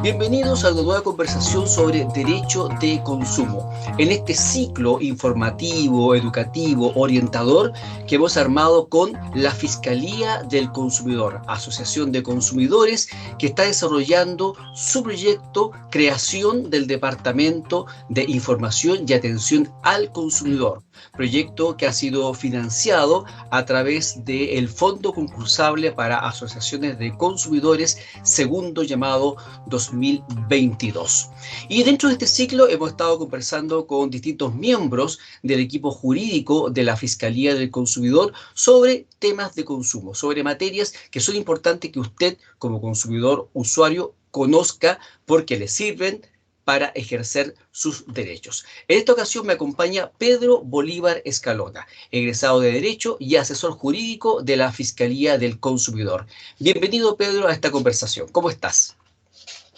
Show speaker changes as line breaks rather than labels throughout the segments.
Bienvenidos a una nueva conversación sobre derecho de consumo. En este ciclo informativo, educativo, orientador que hemos armado con la Fiscalía del Consumidor, Asociación de Consumidores, que está desarrollando su proyecto Creación del Departamento de Información y Atención al Consumidor. Proyecto que ha sido financiado a través del Fondo Concursable para Asociaciones de Consumidores, segundo llamado 2022. Y dentro de este ciclo hemos estado conversando con distintos miembros del equipo jurídico de la Fiscalía del Consumidor sobre temas de consumo, sobre materias que son importantes que usted como consumidor, usuario, conozca porque le sirven para ejercer sus derechos. En esta ocasión me acompaña Pedro Bolívar Escalona, egresado de Derecho y asesor jurídico de la Fiscalía del Consumidor. Bienvenido, Pedro, a esta conversación. ¿Cómo estás?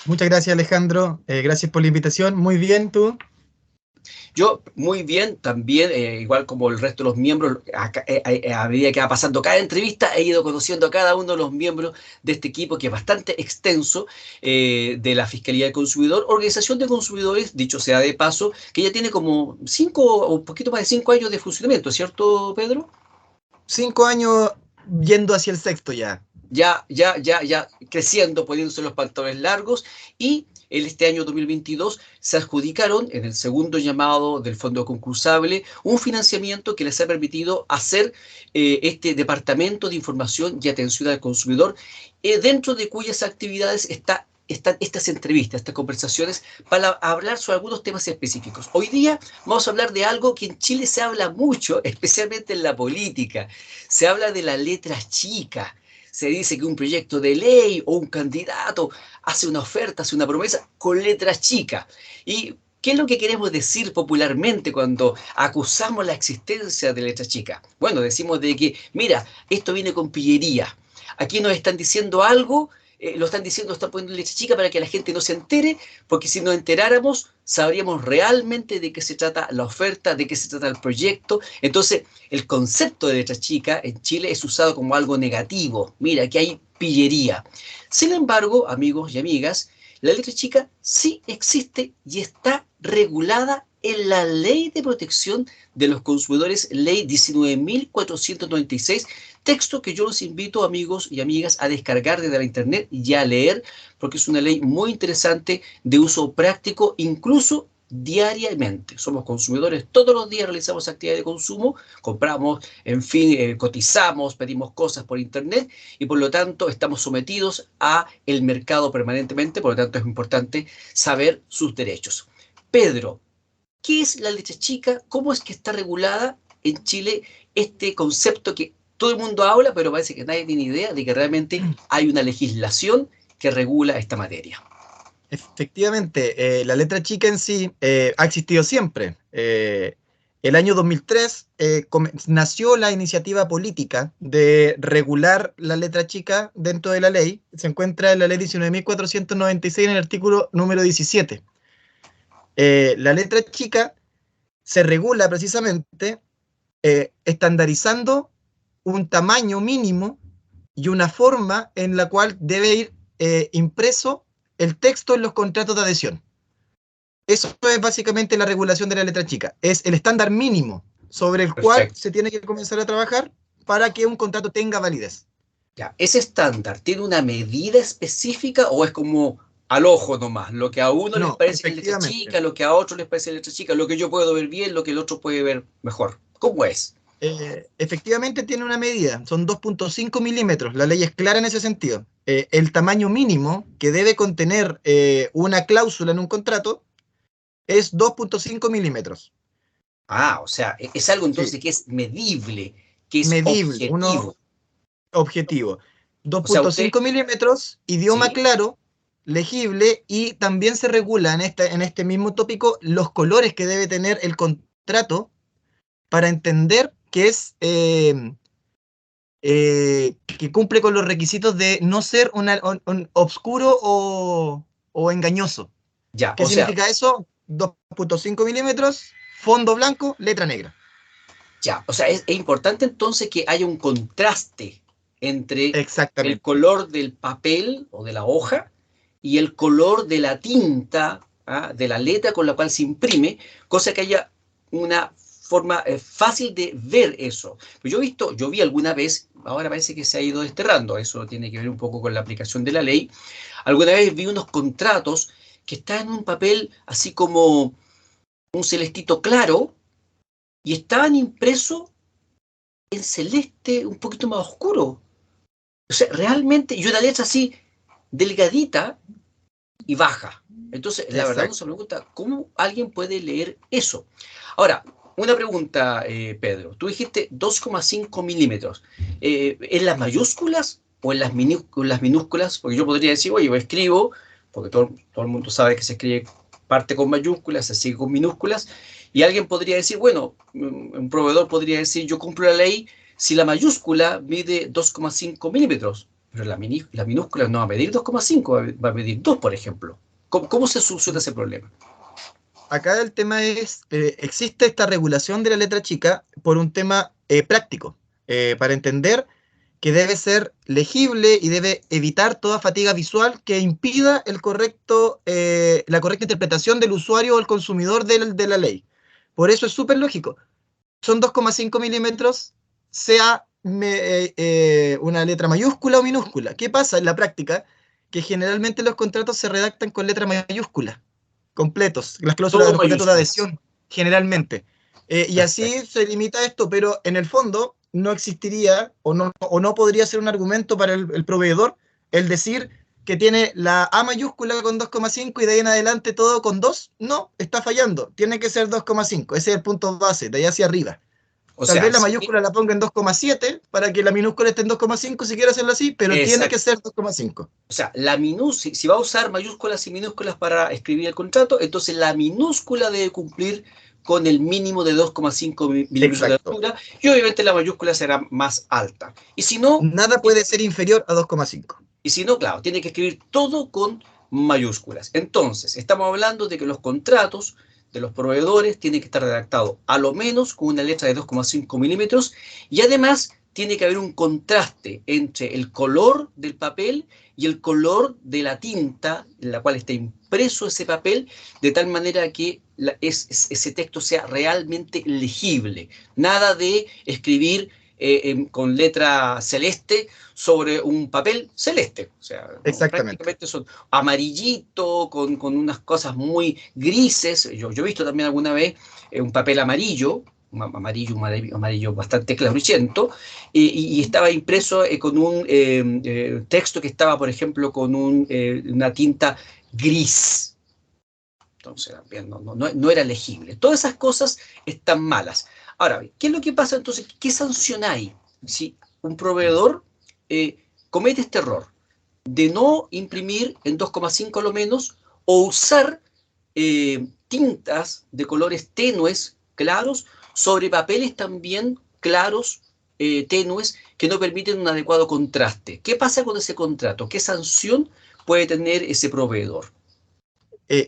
Muchas gracias, Alejandro. Gracias por la invitación. Muy bien, ¿tú?
Yo muy bien, también, igual como el resto de los miembros, a medida que va pasando cada entrevista, he ido conociendo a cada uno de los miembros de este equipo, que es bastante extenso, de la Fiscalía del Consumidor, organización de consumidores, dicho sea de paso, que ya tiene como 5 o un poquito más de 5 años de funcionamiento, ¿cierto, Pedro?
5 años yendo hacia el sexto ya.
Ya creciendo, poniéndose los pantalones largos, y en este año 2022 se adjudicaron en el segundo llamado del fondo concursable un financiamiento que les ha permitido hacer este Departamento de Información y Atención al Consumidor, dentro de cuyas actividades están estas entrevistas, estas conversaciones, para hablar sobre algunos temas específicos. Hoy día vamos a hablar de algo que en Chile se habla mucho, especialmente en la política. Se habla de la letra chica. Se dice que un proyecto de ley o un candidato hace una oferta, hace una promesa con letras chicas. ¿Y qué es lo que queremos decir popularmente cuando acusamos la existencia de letras chicas? Bueno, decimos de que, mira, esto viene con pillería. Aquí nos están diciendo algo, lo están diciendo, están poniendo letra chica para que la gente no se entere, porque si nos enteráramos, sabríamos realmente de qué se trata la oferta, de qué se trata el proyecto. Entonces, el concepto de letra chica en Chile es usado como algo negativo. Mira, que hay pillería. Sin embargo, amigos y amigas, la letra chica sí existe y está regulada en la Ley de Protección de los Consumidores, Ley 19.496, texto que yo los invito, amigos y amigas, a descargar desde la internet y a leer, porque es una ley muy interesante, de uso práctico, incluso diariamente. Somos consumidores, todos los días realizamos actividades de consumo, compramos, en fin, cotizamos, pedimos cosas por internet, y por lo tanto estamos sometidos a el mercado permanentemente. Por lo tanto es importante saber sus derechos. Pedro, ¿qué es la letra chica? ¿Cómo es que está regulada en Chile este concepto que todo el mundo habla, pero parece que nadie tiene idea de que realmente hay una legislación que regula esta materia?
Efectivamente, la letra chica en sí ha existido siempre. El año 2003 nació la iniciativa política de regular la letra chica dentro de la ley. Se encuentra en la ley 19.496 en el artículo número 17. La letra chica se regula precisamente estandarizando un tamaño mínimo y una forma en la cual debe ir impreso el texto en los contratos de adhesión. Eso es básicamente la regulación de la letra chica. Es el estándar mínimo sobre el cual
Perfecto.
se tiene que comenzar a trabajar para que un contrato tenga validez.
Ya, ¿ese estándar tiene una medida específica o es como al ojo nomás? Lo que a uno les
No,
parece letra
efectivamente.
chica, lo que a otro les parece letra chica, lo que yo puedo ver bien, lo que el otro puede ver mejor. ¿Cómo es?
Efectivamente tiene una medida, son 2.5 milímetros, la ley es clara en ese sentido. El tamaño mínimo que debe contener una cláusula en un contrato es 2.5 milímetros.
Ah, o sea, es algo
Sí,
entonces que es medible, que es
medible, uno
objetivo.
objetivo.
O sea, usted,
2.5 milímetros, idioma
sí,
claro, legible, y también se regula en este mismo tópico los colores que debe tener el contrato para entender que es que cumple con los requisitos de no ser un obscuro o engañoso.
ya,
¿Qué
o sea,
significa eso? 2.5 milímetros, fondo blanco, letra negra.
ya, o sea, es importante entonces que haya un contraste entre el
Exactamente.
color del papel o de la hoja y el color de la tinta, de la letra con la cual se imprime, cosa que haya una forma fácil de ver eso. Pero yo vi alguna vez, ahora parece que se ha ido desterrando, eso tiene que ver un poco con la aplicación de la ley. Alguna vez vi unos contratos que estaban en un papel así como un celestito claro y estaban impresos en celeste un poquito más oscuro. O sea, realmente, y una letra así delgadita y baja. Entonces, la verdad uno
Exacto.
se pregunta, ¿cómo alguien puede leer eso? Ahora, una pregunta, Pedro. Tú dijiste 2,5 milímetros. ¿En las mayúsculas o en las minúsculas? Porque yo podría decir, oye, yo escribo, porque todo el mundo sabe que se escribe parte con mayúsculas, se sigue con minúsculas, y alguien podría decir, bueno, un proveedor podría decir, yo cumplo la ley si la mayúscula mide 2,5 milímetros, pero la minúscula no va a medir 2,5, va a medir 2, por ejemplo. ¿Cómo se soluciona ese problema?
Acá el tema es, existe esta regulación de la letra chica por un tema práctico, para entender que debe ser legible y debe evitar toda fatiga visual que impida la correcta interpretación del usuario o el consumidor de la ley. Por eso es súper lógico. Son 2,5 milímetros, sea una letra mayúscula o minúscula. ¿Qué pasa en la práctica? Que generalmente los contratos se redactan con letra mayúscula, completos, las cláusulas de
Todo
los contratos de
mayúsculas.
adhesión, generalmente. Y así
Perfecto.
se limita esto, pero en el fondo no existiría o no podría ser un argumento para el proveedor el decir que tiene la A mayúscula con 2,5 y de ahí en adelante todo con 2. No, está fallando. Tiene que ser 2,5. Ese es el punto base, de ahí hacia arriba.
O
Tal
sea,
vez la mayúscula la ponga en 2,7 para que la minúscula esté en 2,5 si quiere hacerlo así, pero tiene que
exacto.
ser 2,5.
O sea, si va a usar mayúsculas y minúsculas para escribir el contrato, entonces la minúscula debe cumplir con el mínimo de 2,5 milímetros de
Exacto.
altura y obviamente la mayúscula será más alta.
Nada puede ser inferior a 2,5.
Y si no, claro, tiene que escribir todo con mayúsculas. Entonces, estamos hablando de que los contratos de los proveedores tienen que estar redactados a lo menos con una letra de 2,5 milímetros y además tiene que haber un contraste entre el color del papel y el color de la tinta en la cual está impreso ese papel, de tal manera que ese texto sea realmente legible. Nada de escribir con letra celeste sobre un papel celeste. O sea, ¿no?
Exactamente.
Prácticamente son amarillito, con unas cosas muy grises. Yo he visto también alguna vez un papel amarillo, amarillo bastante claruchento, y estaba impreso con un texto que estaba, por ejemplo, con una tinta gris. Entonces, bien, no era legible. Todas esas cosas están malas. Ahora, ¿qué es lo que pasa entonces? ¿Qué sanción hay si un proveedor comete este error de no imprimir en 2,5 a lo menos o usar tintas de colores tenues, claros, sobre papeles también claros, tenues, que no permiten un adecuado contraste? ¿Qué pasa con ese contrato? ¿Qué sanción puede tener ese proveedor?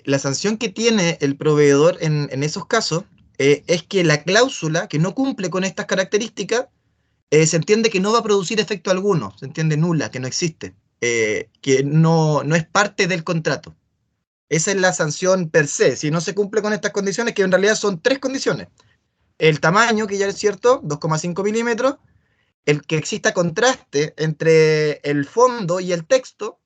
La sanción que tiene el proveedor en esos casos es que la cláusula que no cumple con estas características se entiende que no va a producir efecto alguno, se entiende nula, que no existe, que no es parte del contrato. Esa es la sanción per se, si no se cumple con estas condiciones, que en realidad son tres condiciones. El tamaño, que ya es cierto, 2,5 milímetros, el que exista contraste entre el fondo y el texto,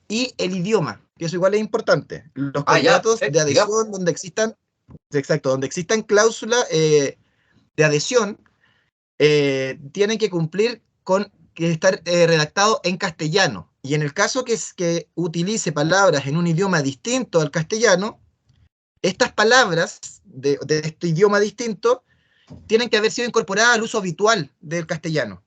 y el idioma, que eso igual es importante. Los
Ah, ya,
contratos de
perfecto, digamos.
adhesión donde existan, exacto, donde existan cláusulas de adhesión, tienen que cumplir con que estar redactado en castellano. Y en el caso que utilice palabras en un idioma distinto al castellano, estas palabras de este idioma distinto tienen que haber sido incorporadas al uso habitual del castellano.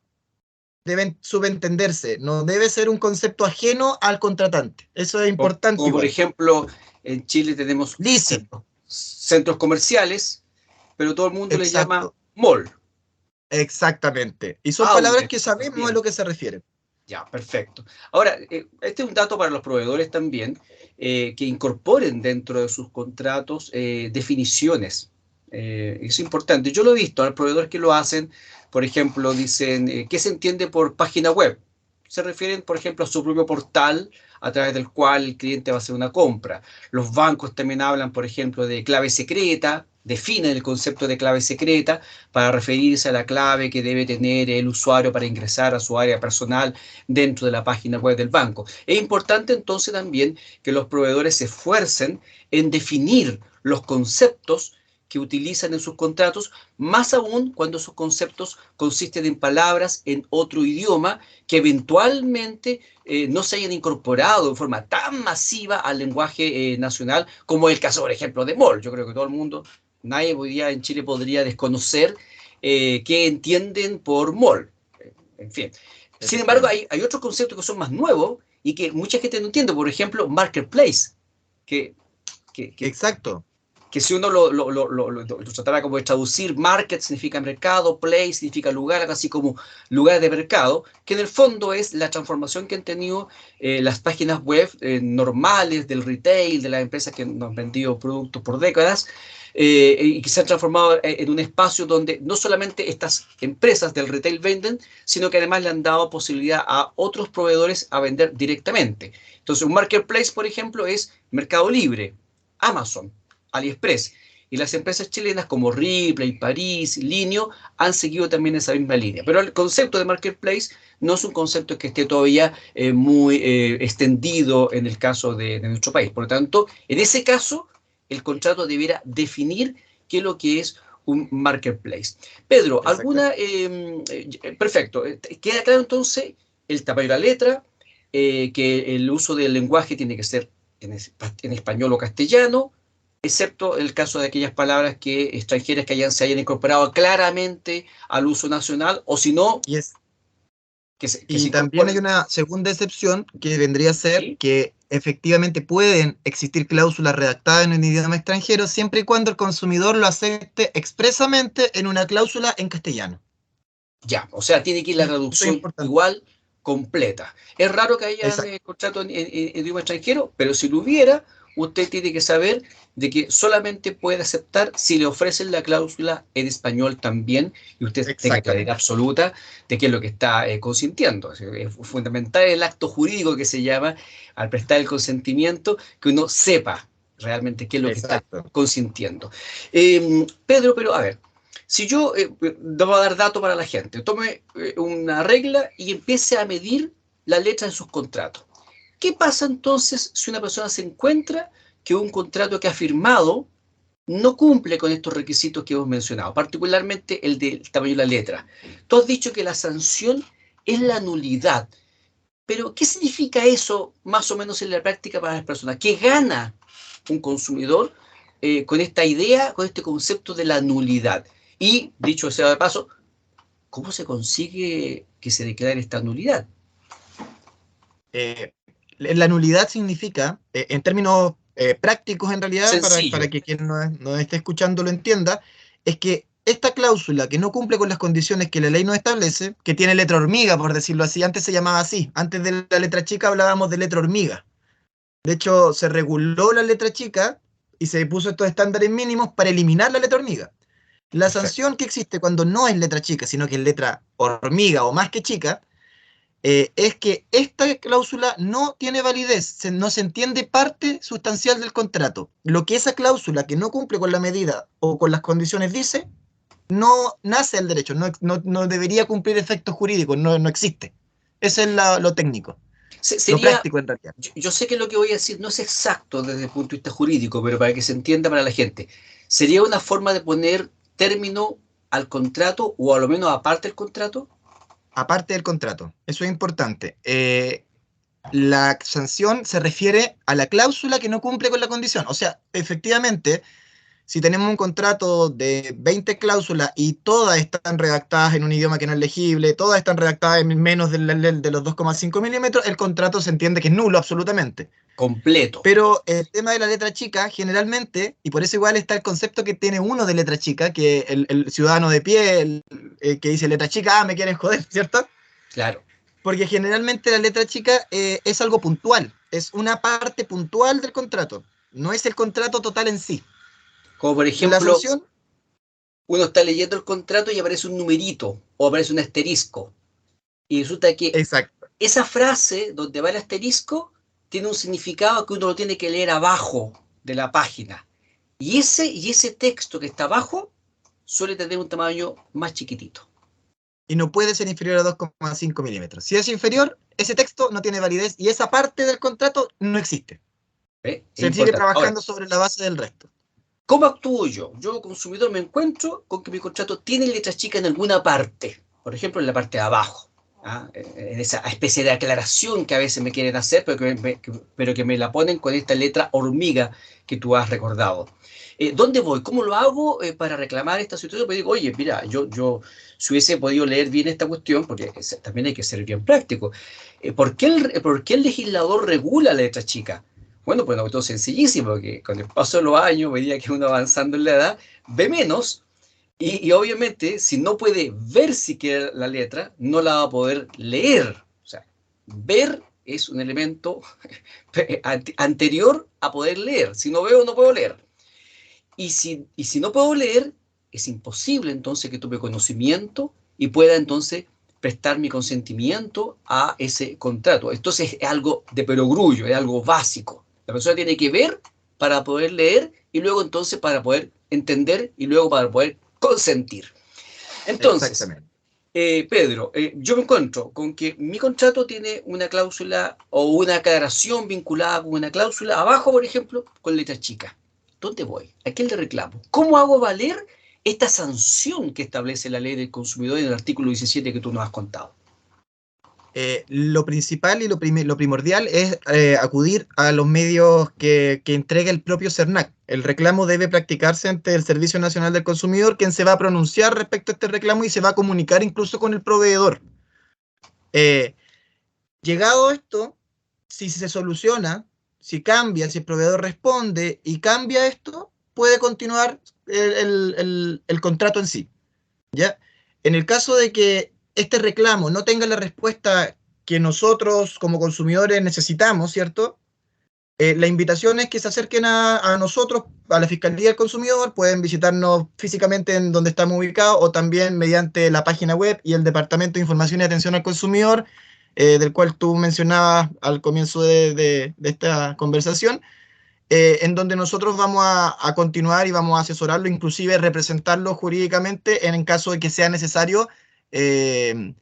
Deben subentenderse, no debe ser un concepto ajeno al contratante. Eso es importante
Como por
igual.
ejemplo, en Chile tenemos
Leasing,
centros comerciales, pero todo el mundo les llama
exacto,
mall,
exactamente. Y son palabras
outlet,
que sabemos a
bien,
lo que se refieren.
ya, perfecto. Ahora, este es un dato para los proveedores también, que incorporen dentro de sus contratos definiciones. Es importante. Yo lo he visto, hay proveedores que lo hacen, por ejemplo, dicen, ¿qué se entiende por página web? se refieren, por ejemplo, a su propio portal a través del cual el cliente va a hacer una compra. Los bancos también hablan, por ejemplo, de clave secreta, definen el concepto de clave secreta para referirse a la clave que debe tener el usuario para ingresar a su área personal dentro de la página web del banco. Es importante entonces también que los proveedores se esfuercen en definir los conceptos que utilizan en sus contratos, más aún cuando esos conceptos consisten en palabras en otro idioma que eventualmente no se hayan incorporado de forma tan masiva al lenguaje nacional, como el caso, por ejemplo, de MOL. Yo creo que todo el mundo, nadie hoy día en Chile podría desconocer qué entienden por MOL. En fin. Sin embargo, hay otros conceptos que son más nuevos y que mucha gente no entiende. Por ejemplo, marketplace, que, que
Exacto.
que si uno lo tratara como de traducir, market significa mercado, place significa lugar, algo así como lugar de mercado, que en el fondo es la transformación que han tenido las páginas web normales del retail, de las empresas que nos han vendido productos por décadas, y que se han transformado en un espacio donde no solamente estas empresas del retail venden, sino que además le han dado posibilidad a otros proveedores a vender directamente. Entonces, un marketplace, por ejemplo, es Mercado Libre, Amazon, AliExpress. Y las empresas chilenas como Ripley, París, Linio han seguido también esa misma línea. Pero el concepto de marketplace no es un concepto que esté todavía muy extendido en el caso de nuestro país. Por lo tanto, en ese caso, el contrato debiera definir qué es lo que es un marketplace. Pedro,
Exacto.
perfecto. Queda claro entonces el tamaño de la letra, que el uso del lenguaje tiene que ser en español o castellano, excepto el caso de aquellas palabras extranjeras que se hayan incorporado claramente al uso nacional, o si no,
Y, es,
que se
y también hay
incorporen.
una segunda excepción que vendría a ser
¿Sí?
que efectivamente pueden existir cláusulas redactadas en un idioma extranjero siempre y cuando el consumidor lo acepte expresamente en una cláusula en castellano.
Ya, o sea, tiene que ir la
Eso es
traducción
importante.
igual, completa. Es raro que hayan
Exacto.
contrato en idioma extranjero, pero si lo hubiera, usted tiene que saber de que solamente puede aceptar si le ofrecen la cláusula en español también y usted tenga claridad
Exactamente.
absoluta de qué es lo que está consintiendo. Es fundamental el acto jurídico que se llama al prestar el consentimiento, que uno sepa realmente qué es lo que está
Exacto.
consintiendo. Pedro, pero a ver. Si yo debo dar dato para la gente, tome una regla y empiece a medir la letra de sus contratos. ¿Qué pasa entonces si una persona se encuentra que un contrato que ha firmado no cumple con estos requisitos que hemos mencionado, particularmente el del tamaño de la letra? Tú has dicho que la sanción es la nulidad, pero ¿qué significa eso más o menos en la práctica para las personas? ¿Qué gana un consumidor con esta idea, con este concepto de la nulidad? Y, dicho sea de paso, ¿cómo se consigue que se declare esta nulidad?
Eh, la nulidad significa, en términos prácticos en realidad, para
Sencillo.
que quien nos esté escuchando lo entienda, es que esta cláusula que no cumple con las condiciones que la ley nos establece, que tiene letra hormiga, por decirlo así, antes se llamaba así, antes de la letra chica hablábamos de letra hormiga. De hecho, se reguló la letra chica y se puso estos estándares mínimos para eliminar la letra hormiga. La
Perfecto.
sanción que existe cuando no es letra chica, sino que es letra hormiga o más que chica, es que esta cláusula no tiene validez, no se entiende parte sustancial del contrato. Lo que esa cláusula que no cumple con la medida o con las condiciones dice, no nace el derecho, no debería cumplir efectos jurídicos, no existe. Eso es lo técnico, lo
Sería,
práctico en realidad.
yo sé que lo que voy a decir no es exacto desde el punto de vista jurídico, pero para que se entienda para la gente, sería una forma de poner término al contrato o a lo menos aparte del contrato.
Aparte del contrato, eso es importante. La sanción se refiere a la cláusula que no cumple con la condición. O sea, efectivamente, si tenemos un contrato de 20 cláusulas y todas están redactadas en un idioma que no es legible, todas están redactadas en menos de los 2,5 milímetros, el contrato se entiende que es nulo absolutamente.
Completo.
Pero el tema de la letra chica, generalmente, y por eso igual está el concepto que tiene uno de letra chica, que el ciudadano de pie, que dice letra chica, me quieren joder, ¿cierto?
Claro.
Porque generalmente la letra chica es algo puntual, es una parte puntual del contrato, no es el contrato total en sí.
Como por
La
ejemplo,
sanción,
uno está leyendo el contrato y aparece un numerito o aparece un asterisco. Y resulta que
exacto,
esa frase donde va el asterisco tiene un significado que uno lo tiene que leer abajo de la página. Y ese texto que está abajo suele tener un tamaño más chiquitito.
Y no puede ser inferior a 2,5 milímetros. Si es inferior, ese texto no tiene validez y esa parte del contrato no existe.
Es
Se sigue
importante. Ahora,
trabajando sobre la base del resto.
¿cómo actúo yo? Yo, consumidor, me encuentro con que mi contrato tiene letras chicas en alguna parte. Por ejemplo, en la parte de abajo. ¿Ah? En esa especie de aclaración que a veces me quieren hacer, pero que me la ponen con esta letra hormiga que tú has recordado. ¿Dónde voy? ¿Cómo lo hago para reclamar esta situación? Pues digo, oye, mira, yo si hubiese podido leer bien esta cuestión, porque también hay que ser bien práctico, ¿por qué el legislador regula la letra chica? Bueno, pues no, todo sencillísimo, que con el paso de los años, a medida que uno avanzando en la edad, ve menos y obviamente, si no puede ver siquiera la letra, no la va a poder leer. O sea, ver es un elemento anterior a poder leer. Si no veo, no puedo leer. Y si no puedo leer, es imposible entonces que tome conocimiento y pueda entonces prestar mi consentimiento a ese contrato. Entonces es algo de perogrullo, es algo básico. La persona tiene que ver para poder leer y luego entonces para poder entender y luego para poder consentir. Entonces,
Exactamente.
Pedro, yo me encuentro con que mi contrato tiene una cláusula o una aclaración vinculada con una cláusula abajo, por ejemplo, con letra chica. ¿Dónde voy? ¿A quién le reclamo? ¿Cómo hago valer esta sanción que establece la ley del consumidor en el artículo 17 que tú nos has contado?
Lo principal y lo primordial es acudir a los medios que entrega el propio CERNAC. El reclamo debe practicarse ante el Servicio Nacional del Consumidor, quien se va a pronunciar respecto a este reclamo y se va a comunicar incluso con el proveedor. Eh, Llegado esto, si se soluciona, si cambia, si el proveedor responde y cambia esto, puede continuar el contrato en sí. ¿Ya? En el caso de que este reclamo no tenga la respuesta que nosotros como consumidores necesitamos, ¿cierto? La invitación es que se acerquen a nosotros, a la Fiscalía del Consumidor, pueden visitarnos físicamente en donde estamos ubicados o también mediante la página web y el Departamento de Información y Atención al Consumidor, del cual tú mencionabas al comienzo de esta conversación, en donde nosotros vamos a continuar y vamos a asesorarlo, inclusive representarlo jurídicamente en caso de que sea necesario, eh,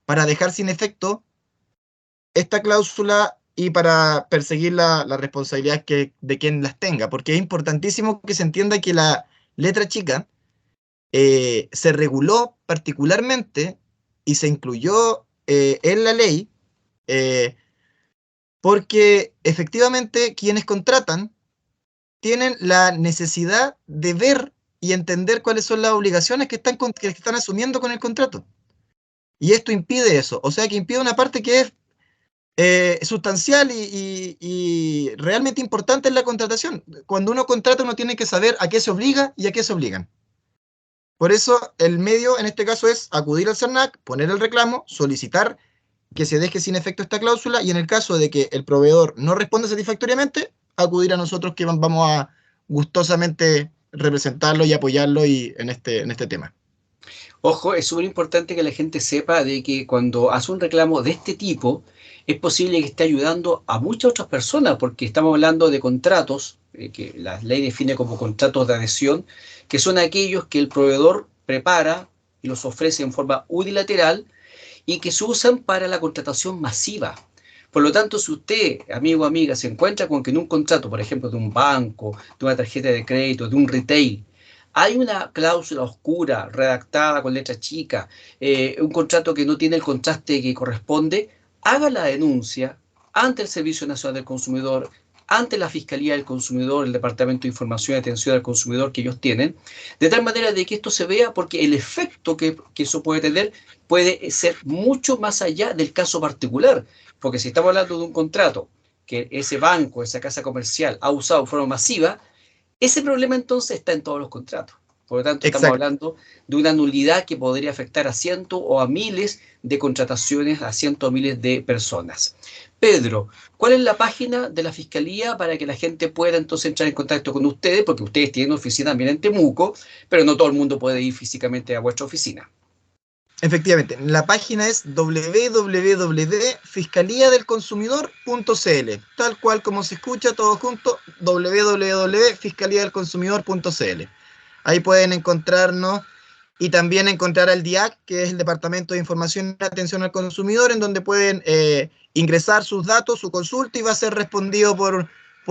para dejar sin efecto esta cláusula y para perseguir la responsabilidad de quien las tenga, porque es importantísimo que se entienda que la letra chica se reguló particularmente y se incluyó en la ley, eh, porque efectivamente quienes contratan tienen la necesidad de ver y entender cuáles son las obligaciones que están asumiendo con el contrato. Y esto impide eso, o sea que impide una parte que es sustancial y realmente importante en la contratación. Cuando uno contrata, uno tiene que saber a qué se obliga y a qué se obligan. Por eso, el medio en este caso es acudir al CERNAC, poner el reclamo, solicitar que se deje sin efecto esta cláusula y en el caso de que el proveedor no responda satisfactoriamente, acudir a nosotros que vamos a gustosamente representarlo y apoyarlo en este tema.
Ojo, es súper importante que la gente sepa de que cuando hace un reclamo de este tipo, es posible que esté ayudando a muchas otras personas, porque estamos hablando de contratos, que la ley define como contratos de adhesión, que son aquellos que el proveedor prepara y los ofrece en forma unilateral y que se usan para la contratación masiva. Por lo tanto, si usted, amigo o amiga, se encuentra con que en un contrato, por ejemplo, de un banco, de una tarjeta de crédito, de un retail, hay una cláusula oscura redactada con letra chica, un contrato que no tiene el contraste que corresponde, haga la denuncia ante el Servicio Nacional del Consumidor, ante la Fiscalía del Consumidor, el Departamento de Información y Atención al Consumidor que ellos tienen, de tal manera de que esto se vea, porque el efecto que eso puede tener puede ser mucho más allá del caso particular, porque si estamos hablando de un contrato que ese banco, esa casa comercial ha usado de forma masiva, ese problema entonces está en todos los contratos. Por lo tanto, estamos
Exacto.
hablando de una nulidad que podría afectar a cientos o a miles de contrataciones, a cientos o miles de personas. Pedro, ¿cuál es la página de la Fiscalía para que la gente pueda entonces entrar en contacto con ustedes? Porque ustedes tienen oficina también en Temuco, pero no todo el mundo puede ir físicamente a vuestra oficina.
Efectivamente, la página es www.fiscaliadelconsumidor.cl, tal cual como se escucha, todo junto, www.fiscaliadelconsumidor.cl. Ahí pueden encontrarnos y también encontrar al DIAC, que es el Departamento de Información y Atención al Consumidor, en donde pueden ingresar sus datos, su consulta, y va a ser respondido por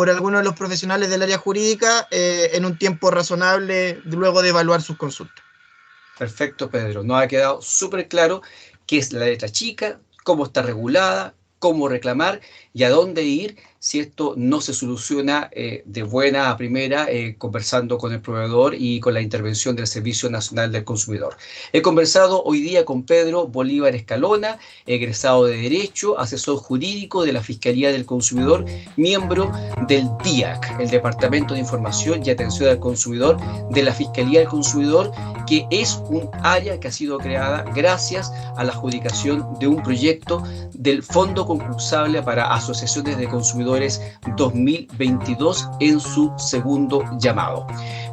algunos de los profesionales del área jurídica en un tiempo razonable luego de evaluar sus consultas.
Perfecto, Pedro. Nos ha quedado súper claro qué es la letra chica, cómo está regulada, cómo reclamar y a dónde ir si esto no se soluciona de buena a primera, conversando con el proveedor y con la intervención del Servicio Nacional del Consumidor. He conversado hoy día con Pedro Bolívar Escalona, egresado de Derecho, asesor jurídico de la Fiscalía del Consumidor, miembro del DIAC, el Departamento de Información y Atención al Consumidor de la Fiscalía del Consumidor, que es un área que ha sido creada gracias a la adjudicación de un proyecto del Fondo Concursable para Asociaciones de Consumidores 2022 en su segundo llamado.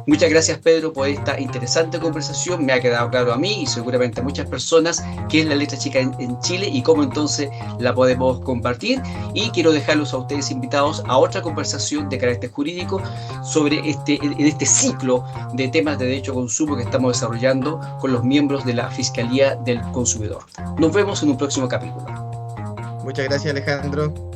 Muchas gracias, Pedro, por esta interesante conversación. Me ha quedado claro a mí y seguramente a muchas personas qué es la letra chica en Chile y cómo entonces la podemos compartir. Y quiero dejarlos a ustedes invitados a otra conversación de carácter jurídico sobre este ciclo de temas de derecho a consumo que estamos desarrollando con los miembros de la Fiscalía del Consumidor. Nos vemos en un próximo capítulo.
Muchas gracias, Alejandro.